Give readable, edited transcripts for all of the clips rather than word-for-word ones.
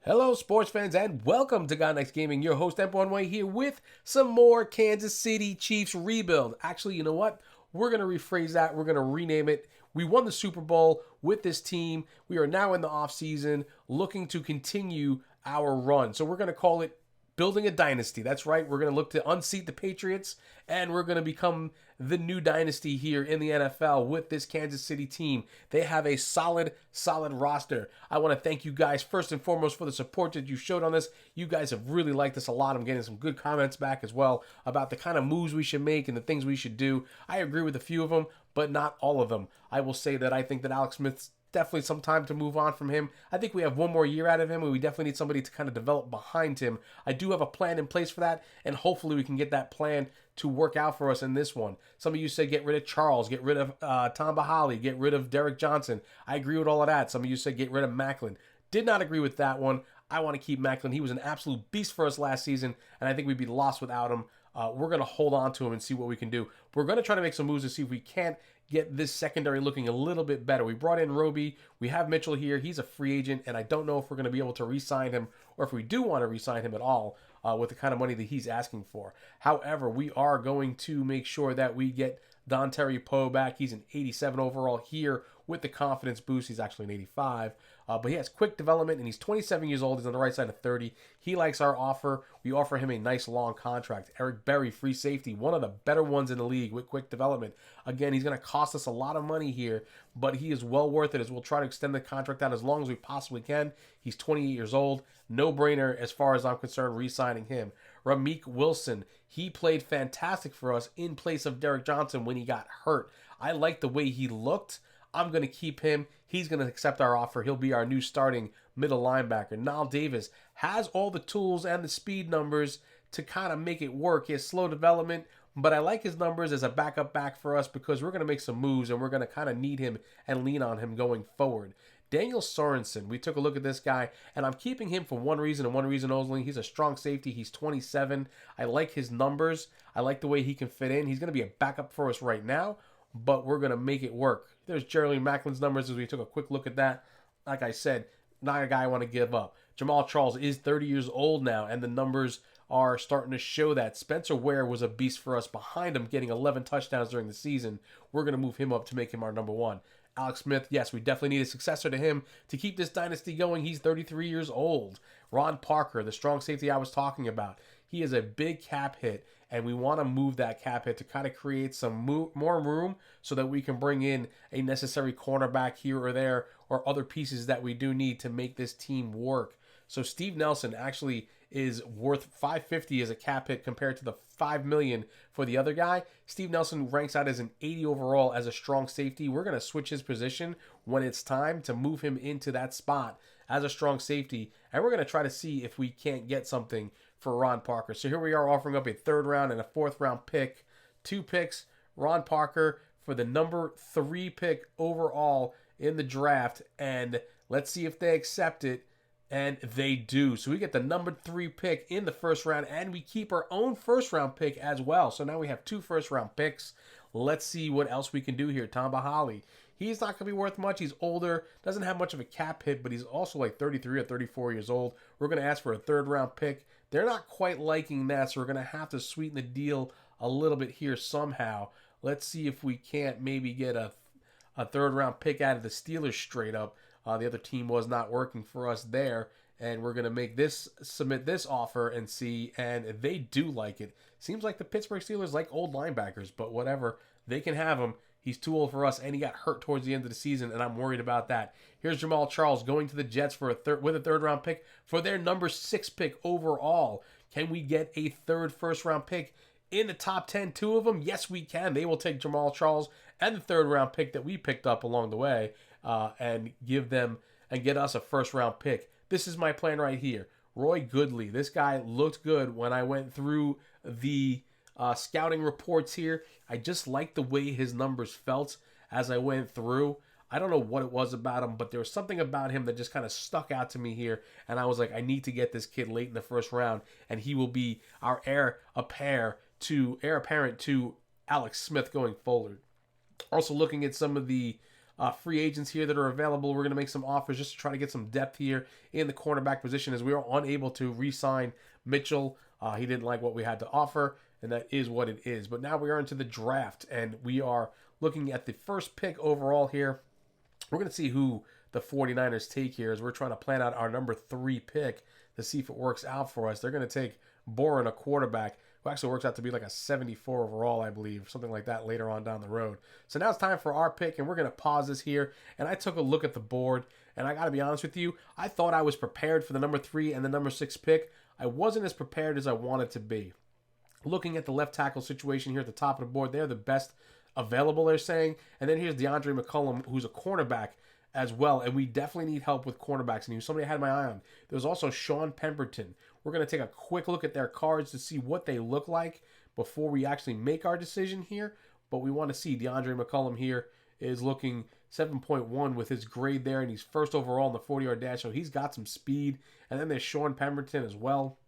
Hello, sports fans, and welcome to God Next Gaming. Your host, M1Way, here with some more Kansas City Chiefs rebuild. Actually, you know what? We're going to rephrase that. We're going to rename it. We won the Super Bowl with this team. We are now in the offseason looking to continue our run. So we're going to call it Building a Dynasty. That's right. We're going to look to unseat the Patriots, and we're going to become the new dynasty here in the NFL with this Kansas City team. They have a solid roster. I want to thank you guys first and foremost for the support that you showed on this. You guys have really liked this a lot. I'm getting some good comments back as well about the kind of moves we should make and the things we should do. I agree with a few of them, but not all of them. I will say that I think that Alex Smith's definitely some time to move on from him. I think we have one more year out of him, and we definitely need somebody to kind of develop behind him. I do have a plan in place for that, and hopefully we can get that plan to work out for us in this one. Some of you said get rid of Charles, get rid of Tom Bahali, get rid of Derek Johnson. I agree with all of that. Some of you said get rid of Macklin. Did not agree with that one. I want to keep Macklin. He was an absolute beast for us last season, and I think we'd be lost without him. We're going to hold on to him and see what we can do. We're going to try to make some moves to see if we can't get this secondary looking a little bit better. We brought in Roby. We have Mitchell here. He's a free agent, and I don't know if we're going to be able to re-sign him or if we do want to re-sign him at all with the kind of money that he's asking for. However, we are going to make sure that we get Dontari Poe back. He's an 87 overall here with the confidence boost. He's actually an 85. But he has quick development, and he's 27 years old. He's on the right side of 30. He likes our offer. We offer him a nice long contract. Eric Berry, free safety, one of the better ones in the league with quick development. Again, he's going to cost us a lot of money here, but he is well worth it as we'll try to extend the contract out as long as we possibly can. He's 28 years old. No-brainer as far as I'm concerned re-signing him. Ramik Wilson, he played fantastic for us in place of Derek Johnson when he got hurt. I like the way he looked. I'm going to keep him. He's going to accept our offer. He'll be our new starting middle linebacker. Nile Davis has all the tools and the speed numbers to kind of make it work. He has slow development, but I like his numbers as a backup back for us because we're going to make some moves and we're going to kind of need him and lean on him going forward. Daniel Sorensen, we took a look at this guy, and I'm keeping him for one reason and one reason only. He's a strong safety. He's 27. I like his numbers. I like the way he can fit in. He's going to be a backup for us right now, but we're going to make it work. There's Jeremy Macklin's numbers as we took a quick look at that. Like I said, not a guy I want to give up. Jamal Charles is 30 years old now, and the numbers are starting to show that. Spencer Ware was a beast for us behind him, getting 11 touchdowns during the season. We're going to move him up to make him our number one. Alex Smith, yes, we definitely need a successor to him to keep this dynasty going. He's 33 years old. Ron Parker, the strong safety I was talking about, he is a big cap hit, and we want to move that cap hit to kind of create some more room so that we can bring in a necessary cornerback here or there or other pieces that we do need to make this team work. So Steve Nelson actually is worth $550 as a cap hit compared to the $5 million for the other guy. Steve Nelson ranks out as an 80 overall as a strong safety. We're going to switch his position when it's time to move him into that spot as a strong safety, and we're going to try to see if we can't get something for Ron Parker. So here we are offering up a third round and a fourth round pick. 2 picks, Ron Parker for the number 3 pick overall in the draft, and let's see if they accept it. And they do. So we get the number 3 pick in the first round, and we keep our own first round pick as well. So now we have 2 first round picks. Let's see what else we can do here. Tom Bahali. He's not going to be worth much. He's older, doesn't have much of a cap hit, but he's also like 33 or 34 years old. We're going to ask for a third round pick. They're not quite liking that, so we're going to have to sweeten the deal a little bit here somehow. Let's see if we can't maybe get a third round pick out of the Steelers straight up. The other team was not working for us there, and we're going to submit this offer and see, and they do like it. Seems like the Pittsburgh Steelers like old linebackers, but whatever. They can have him. He's too old for us, and he got hurt towards the end of the season, and I'm worried about that. Here's Jamal Charles going to the Jets for with a third round pick for their number 6 pick overall. Can we get a third first round pick in the top 10, 2 of them? Yes, we can. They will take Jamal Charles and the third round pick that we picked up along the way and give them and get us a first round pick. This is my plan right here. Roy Goodley. This guy looked good when I went through the scouting reports here. I just liked the way his numbers felt as I went through. I don't know what it was about him, but there was something about him that just kind of stuck out to me here. And I was like, I need to get this kid late in the first round, and he will be our heir apparent to Alex Smith going forward. Also looking at some of the free agents here that are available. We're going to make some offers just to try to get some depth here in the cornerback position, as we were unable to re-sign Mitchell. He didn't like what we had to offer, and that is what it is. But now we are into the draft, and we are looking at the first pick overall here. We're going to see who the 49ers take here, as we're trying to plan out our number 3 pick to see if it works out for us. They're going to take Boren, a quarterback, who actually works out to be like a 74 overall, I believe, something like that later on down the road. So now it's time for our pick, and we're going to pause this here. And I took a look at the board, and I got to be honest with you, I thought I was prepared for the number 3 and the number 6 pick. I wasn't as prepared as I wanted to be. Looking at the left tackle situation here at the top of the board, they're the best available, they're saying. And then here's DeAndre McCollum, who's a cornerback as well, and we definitely need help with cornerbacks, and he was somebody I had my eye on. There's also Sean Pemberton. We're going to take a quick look at their cards to see what they look like before we actually make our decision here, but we want to see DeAndre McCollum here is looking 7.1 with his grade there, and he's first overall in the 40-yard dash, so he's got some speed. And then there's Sean Pemberton as well.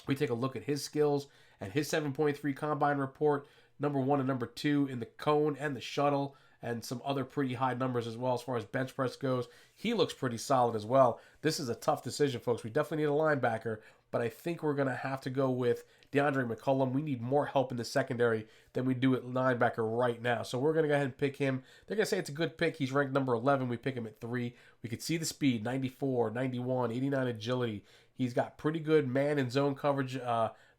We take a look at his skills and his 7.3 combine report, number 1 and number 2 in the cone and the shuttle, and some other pretty high numbers as well as far as bench press goes. He looks pretty solid as well. This is a tough decision, folks. We definitely need a linebacker, but I think we're going to have to go with DeAndre McCollum. We need more help in the secondary than we do at linebacker right now. So we're going to go ahead and pick him. They're going to say it's a good pick. He's ranked number 11. We pick him at 3. We could see the speed, 94, 91, 89 agility. He's got pretty good man and zone coverage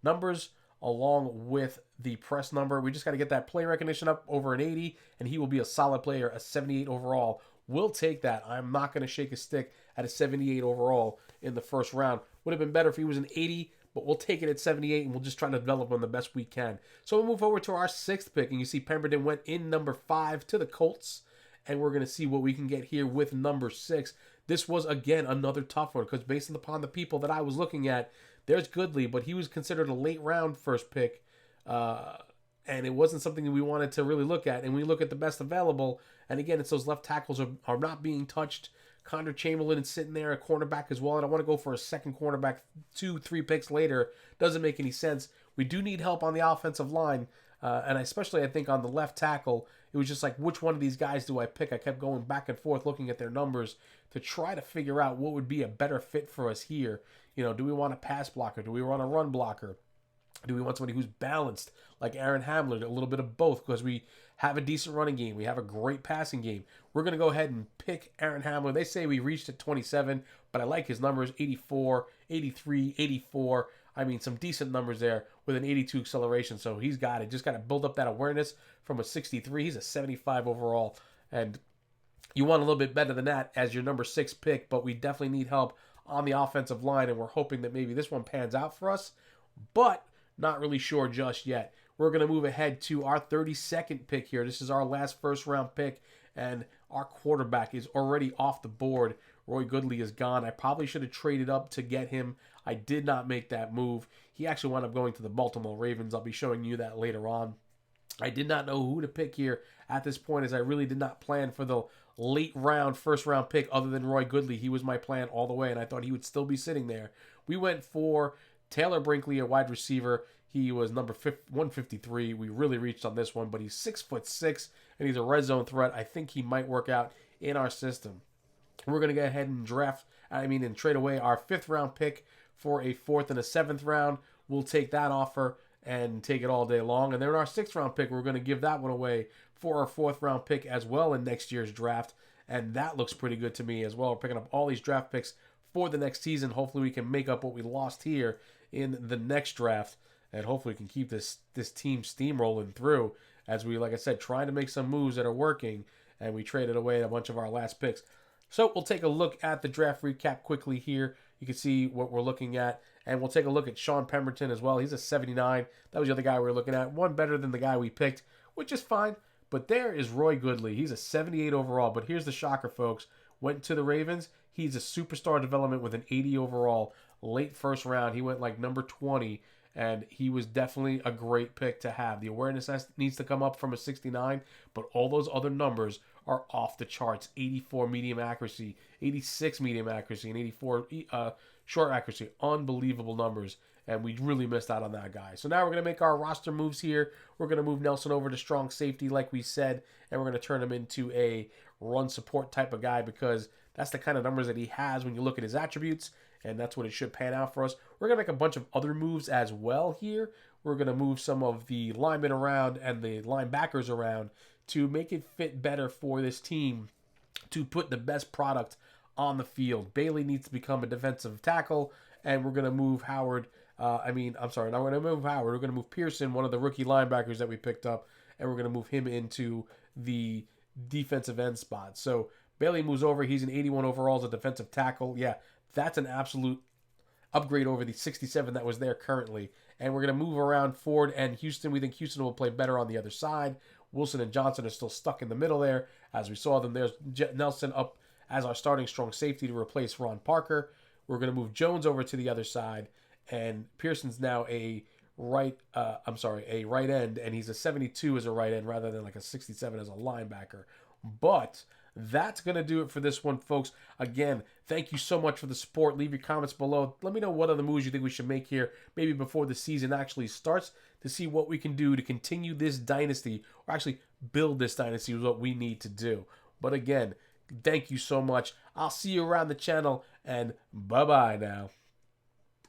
numbers, along with the press number. We just got to get that play recognition up over an 80, and he will be a solid player, a 78 overall. We'll take that. I'm not going to shake a stick at a 78 overall in the first round. Would have been better if he was an 80, but we'll take it at 78, and we'll just try to develop him the best we can. So we'll move over to our 6th pick, and you see Pemberton went in number 5 to the Colts, and we're going to see what we can get here with number 6. This was, again, another tough one, because based upon the people that I was looking at, there's Goodley, but he was considered a late round first pick, and it wasn't something that we wanted to really look at. And we look at the best available, and again, it's those left tackles are not being touched. Connor Chamberlain is sitting there, a cornerback as well, and I want to go for a second cornerback 2-3 picks later. Doesn't make any sense. We do need help on the offensive line, and especially I think on the left tackle. It was just like, which one of these guys do I pick? I kept going back and forth looking at their numbers to try to figure out what would be a better fit for us here. You know, do we want a pass blocker? Do we want a run blocker? Do we want somebody who's balanced like Aaron Hamler? A little bit of both, because we have a decent running game. We have a great passing game. We're going to go ahead and pick Aaron Hamler. They say we reached at 27, but I like his numbers, 84, 83, 84. I mean, some decent numbers there with an 82 acceleration. So he's got it. Just got to build up that awareness from a 63. He's a 75 overall. And you want a little bit better than that as your number 6 pick, but we definitely need help on the offensive line, and we're hoping that maybe this one pans out for us, but not really sure just yet. We're going to move ahead to our 32nd pick here. This is our last first-round pick, and our quarterback is already off the board. Roy Goodley is gone. I probably should have traded up to get him. I did not make that move. He actually wound up going to the Baltimore Ravens. I'll be showing you that later on. I did not know who to pick here at this point, as I really did not plan for the late round, first round pick other than Roy Goodley. He was my plan all the way, and I thought he would still be sitting there. We went for Taylor Brinkley, a wide receiver. He was number 153. We really reached on this one, but he's 6'6", and he's a red zone threat. I think he might work out in our system. We're going to go ahead and trade away our 5th round pick for a 4th and a 7th round. We'll take that offer and take it all day long. And then our 6th round pick, we're going to give that one away for our 4th round pick as well in next year's draft. And that looks pretty good to me as well. We're picking up all these draft picks for the next season. Hopefully we can make up what we lost here in the next draft. And hopefully we can keep this team steamrolling through as we, like I said, trying to make some moves that are working. And we traded away a bunch of our last picks. So we'll take a look at the draft recap quickly here. You can see what we're looking at. And we'll take a look at Sean Pemberton as well. He's a 79. That was the other guy we were looking at. One better than the guy we picked, which is fine. But there is Roy Goodley. He's a 78 overall. But here's the shocker, folks. Went to the Ravens. He's a superstar development with an 80 overall. Late first round. He went like number 20. And he was definitely a great pick to have. The awareness needs to come up from a 69. But all those other numbers are off the charts. 84 medium accuracy. 86 medium accuracy. And 84 short accuracy. Unbelievable numbers. and we really missed out on that guy. So now we're going to make our roster moves here. We're going to move Nelson over to strong safety like we said, and we're going to turn him into a run support type of guy because that's the kind of numbers that he has when you look at his attributes, and that's what it should pan out for us. We're going to make a bunch of other moves as well here. We're going to move some of the linemen around and the linebackers around to make it fit better for this team to put the best product on the field. Bailey needs to become a defensive tackle, and we're going to move Howard. Not we're going to move Howard. We're going to move Pearson, one of the rookie linebackers that we picked up, and we're going to move him into the defensive end spot. So Bailey moves over. He's an 81 overall as a defensive tackle. Yeah, that's an absolute upgrade over the 67 that was there currently. And we're going to move around Ford and Houston. We think Houston will play better on the other side. Wilson and Johnson are still stuck in the middle there. As we saw them, there's Nelson up as our starting strong safety to replace Ron Parker. We're going to move Jones over to the other side. And Pearson's now a right end, and he's a 72 as a right end rather than like a 67 as a linebacker. But that's going to do it for this one, folks. Again, thank you so much for the support. Leave your comments below. Let me know what other moves you think we should make here, maybe before the season actually starts, to see what we can do to continue this dynasty, or actually build this dynasty is what we need to do. But again, thank you so much. I'll see you around the channel, and bye-bye now.